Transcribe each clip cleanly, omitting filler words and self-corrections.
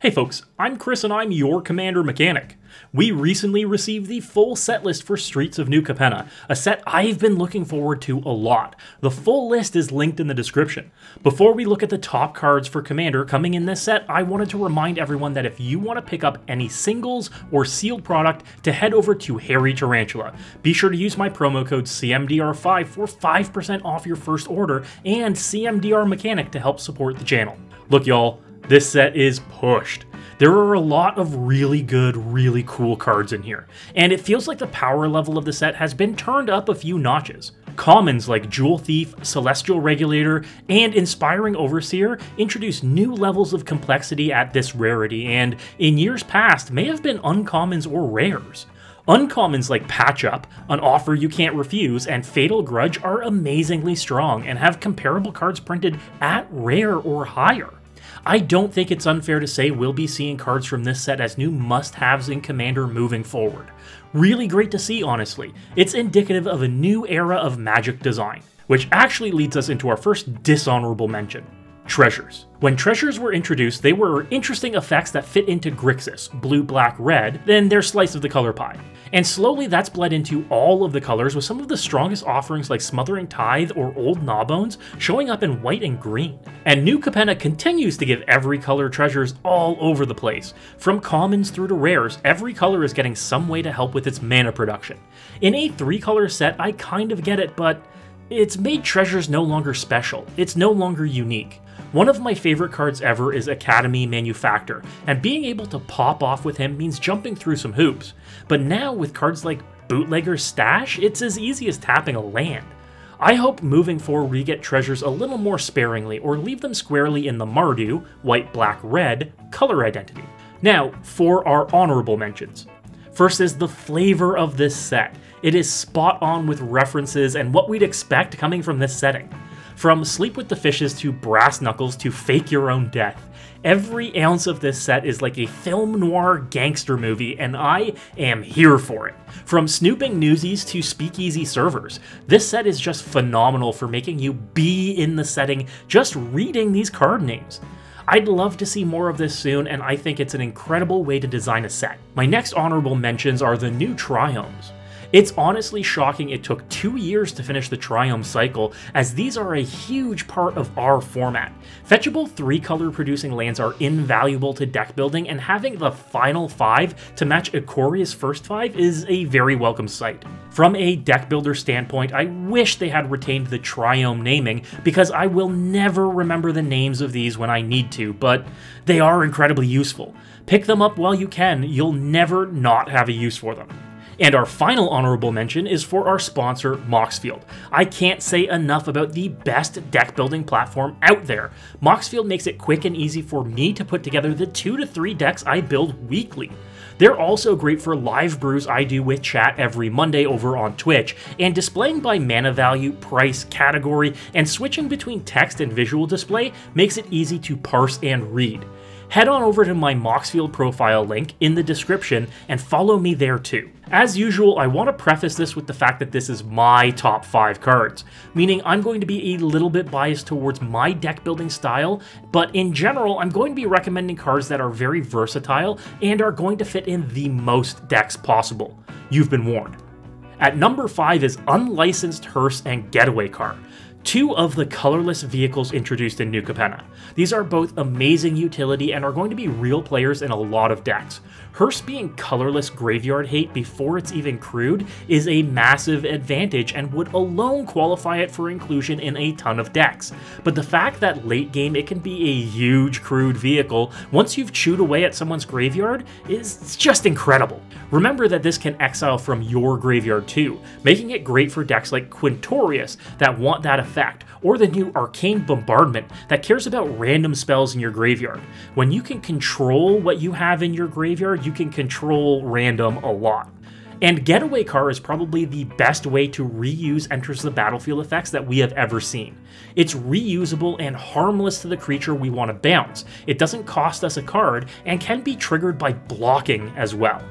Hey folks, I'm Chris and I'm your Commander Mechanic. We recently received the full set list for Streets of New Capenna, a set I've been looking forward to a lot. The full list is linked in the description. Before we look at the top cards for Commander coming in this set, I wanted to remind everyone that if you want to pick up any singles or sealed product, to head over to Hairy Tarantula. Be sure to use my promo code CMDR5 for 5% off your first order and CMDR Mechanic to help support the channel. Look y'all, this set is pushed. There are a lot of really good, really cool cards in here, and it feels like the power level of the set has been turned up a few notches. Commons like Jewel Thief, Celestial Regulator, and Inspiring Overseer introduce new levels of complexity at this rarity, and in years past may have been uncommons or rares. Uncommons like Patch Up, An Offer You Can't Refuse, and Fatal Grudge are amazingly strong and have comparable cards printed at rare or higher. I don't think it's unfair to say we'll be seeing cards from this set as new must-haves in Commander moving forward. Really great to see, honestly. It's indicative of a new era of Magic design, which actually leads us into our first dishonorable mention. Treasures. When treasures were introduced, they were interesting effects that fit into Grixis, blue, black, red, then their slice of the color pie. And slowly that's bled into all of the colors, with some of the strongest offerings like Smothering Tithe or Old Gnawbones showing up in white and green. And New Capenna continues to give every color treasures all over the place. From commons through to rares, every color is getting some way to help with its mana production. In a 3-color set, I kind of get it, but it's made treasures no longer special. It's no longer unique. One of my favorite cards ever is Academy Manufactor, and being able to pop off with him means jumping through some hoops. But now with cards like Bootlegger's Stash, it's as easy as tapping a land. I hope moving forward we get treasures a little more sparingly, or leave them squarely in the Mardu, white, black, red, color identity. Now, for our honorable mentions. First is the flavor of this set. It is spot on with references and what we'd expect coming from this setting. From Sleep with the Fishes to Brass Knuckles to Fake Your Own Death, every ounce of this set is like a film noir gangster movie, and I am here for it. From snooping newsies to speakeasy servers, this set is just phenomenal for making you be in the setting just reading these card names. I'd love to see more of this soon, and I think it's an incredible way to design a set. My next honorable mentions are the new Triomes. It's honestly shocking it took 2 years to finish the Triome cycle, as these are a huge part of our format. Fetchable 3-color producing lands are invaluable to deck building, and having the final 5 to match Ikoria's first 5 is a very welcome sight. From a deck builder standpoint, I wish they had retained the Triome naming, because I will never remember the names of these when I need to, but they are incredibly useful. Pick them up while you can, you'll never not have a use for them. And our final honorable mention is for our sponsor, Moxfield. I can't say enough about the best deck building platform out there. Moxfield makes it quick and easy for me to put together the 2 to 3 decks I build weekly. They're also great for live brews I do with chat every Monday over on Twitch, and displaying by mana value, price, category, and switching between text and visual display makes it easy to parse and read. Head on over to my Moxfield profile link in the description and follow me there too. As usual, I want to preface this with the fact that this is my top 5 cards, meaning I'm going to be a little bit biased towards my deck building style, but in general, I'm going to be recommending cards that are very versatile and are going to fit in the most decks possible. You've been warned. At number 5 is Unlicensed Hearse and Getaway Car. 2 of the colorless vehicles introduced in New Capenna. These are both amazing utility and are going to be real players in a lot of decks. Hearse being colorless graveyard hate before it's even crewed is a massive advantage and would alone qualify it for inclusion in a ton of decks. But the fact that late game it can be a huge crewed vehicle once you've chewed away at someone's graveyard is just incredible. Remember that this can exile from your graveyard too, making it great for decks like Quintorius that want that effect, or the new Arcane Bombardment that cares about random spells in your graveyard. When you can control what you have in your graveyard, you can control random a lot. And Getaway Car is probably the best way to reuse Enters the Battlefield effects that we have ever seen. It's reusable and harmless to the creature we want to bounce. It doesn't cost us a card and can be triggered by blocking as well.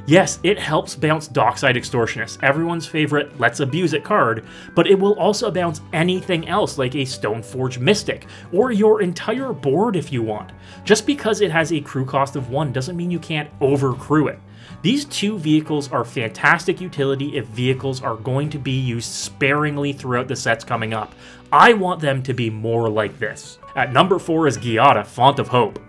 Yes, it helps bounce Dockside Extortionist, everyone's favorite Let's Abuse It card, but it will also bounce anything else like a Stoneforge Mystic, or your entire board if you want. Just because it has a crew cost of 1 doesn't mean you can't overcrew it. These two vehicles are fantastic utility if vehicles are going to be used sparingly throughout the sets coming up. I want them to be more like this. At number 4 is Giada, Font of Hope.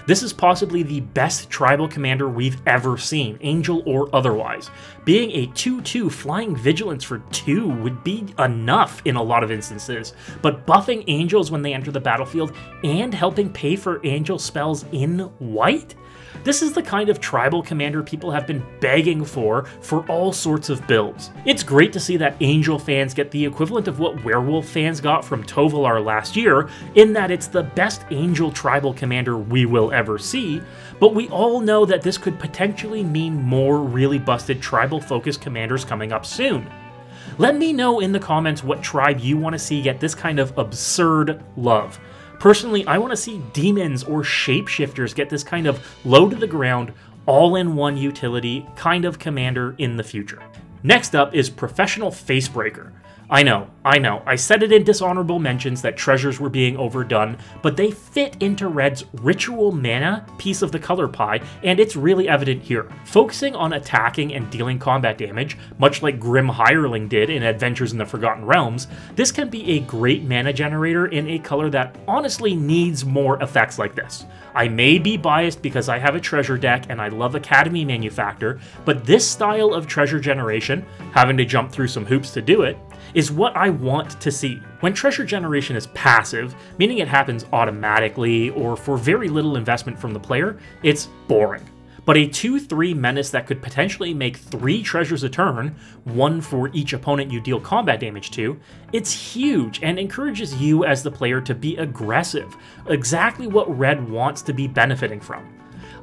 This is possibly the best tribal commander we've ever seen, angel or otherwise. Being a 2/2 flying vigilance for 2 would be enough in a lot of instances, but buffing angels when they enter the battlefield and helping pay for angel spells in white? This is the kind of tribal commander people have been begging for all sorts of builds. It's great to see that Angel fans get the equivalent of what Werewolf fans got from Tovolar last year, in that it's the best Angel tribal commander we will ever see, but we all know that this could potentially mean more really busted tribal-focused commanders coming up soon. Let me know in the comments what tribe you want to see get this kind of absurd love. Personally, I want to see demons or shapeshifters get this kind of low-to-the-ground, all-in-one utility kind of commander in the future. Next up is Professional Facebreaker. I know, I said it in Dishonorable Mentions that treasures were being overdone, but they fit into Red's Ritual Mana piece of the color pie, and it's really evident here. Focusing on attacking and dealing combat damage, much like Grim Hireling did in Adventures in the Forgotten Realms, this can be a great mana generator in a color that honestly needs more effects like this. I may be biased because I have a treasure deck and I love Academy Manufactor, but this style of treasure generation, having to jump through some hoops to do it, is what I want to see. When treasure generation is passive, meaning it happens automatically or for very little investment from the player, it's boring. But a 2/3 menace that could potentially make 3 treasures a turn, 1 for each opponent you deal combat damage to, it's huge and encourages you as the player to be aggressive, exactly what Red wants to be benefiting from.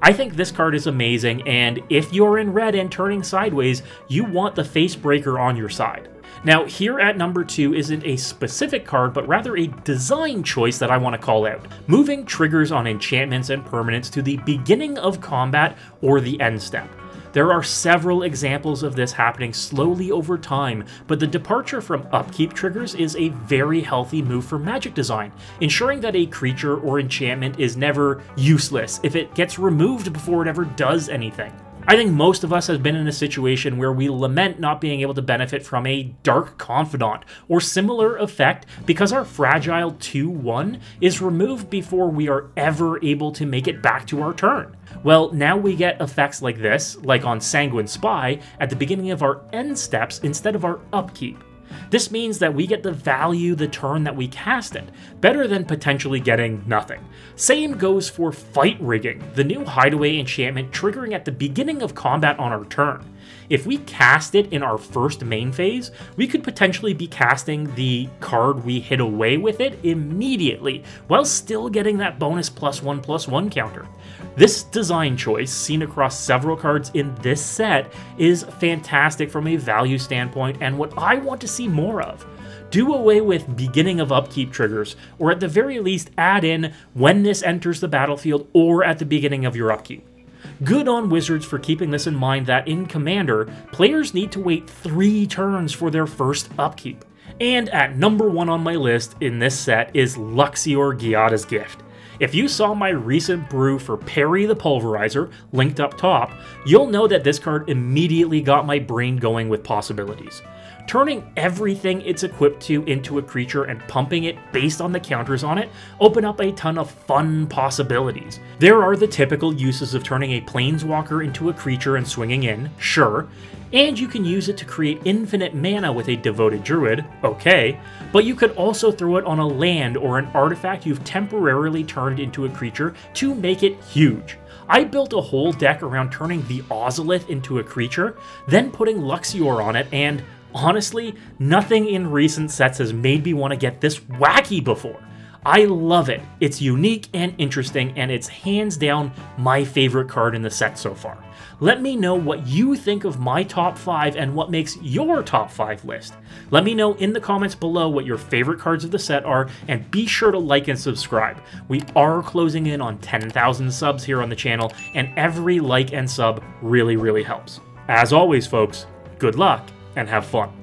I think this card is amazing, and if you're in Red and turning sideways, you want the Facebreaker on your side. Now, here at number 2 isn't a specific card, but rather a design choice that I want to call out. Moving triggers on enchantments and permanents to the beginning of combat or the end step. There are several examples of this happening slowly over time, but the departure from upkeep triggers is a very healthy move for Magic design, ensuring that a creature or enchantment is never useless if it gets removed before it ever does anything. I think most of us have been in a situation where we lament not being able to benefit from a Dark Confidant or similar effect because our fragile 2/1 is removed before we are ever able to make it back to our turn. Well, now we get effects like this, like on Sanguine Spy, at the beginning of our end steps instead of our upkeep. This means that we get the value the turn that we cast it, better than potentially getting nothing. Same goes for Fight Rigging, the new hideaway enchantment triggering at the beginning of combat on our turn. If we cast it in our first main phase, we could potentially be casting the card we hit away with it immediately, while still getting that bonus +1/+1 counter. This design choice, seen across several cards in this set, is fantastic from a value standpoint and what I want to see more of. Do away with beginning of upkeep triggers, or at the very least add in when this enters the battlefield or at the beginning of your upkeep. Good on Wizards for keeping this in mind that in Commander, players need to wait 3 turns for their first upkeep. And at number 1 on my list in this set is Luxior Giada's Gift. If you saw my recent brew for Perry the Pulverizer, linked up top, you'll know that this card immediately got my brain going with possibilities. Turning everything it's equipped to into a creature and pumping it based on the counters on it open up a ton of fun possibilities. There are the typical uses of turning a planeswalker into a creature and swinging in, sure, and you can use it to create infinite mana with a Devoted Druid, okay, but you could also throw it on a land or an artifact you've temporarily turned into a creature to make it huge. I built a whole deck around turning the Ozolith into a creature, then putting Luxior on it, and honestly, nothing in recent sets has made me want to get this wacky before. I love it. It's unique and interesting, and it's hands down my favorite card in the set so far. Let me know what you think of my top 5 and what makes your top 5 list. Let me know in the comments below what your favorite cards of the set are, and be sure to like and subscribe. We are closing in on 10,000 subs here on the channel, and every like and sub really helps. As always, folks, good luck and have fun.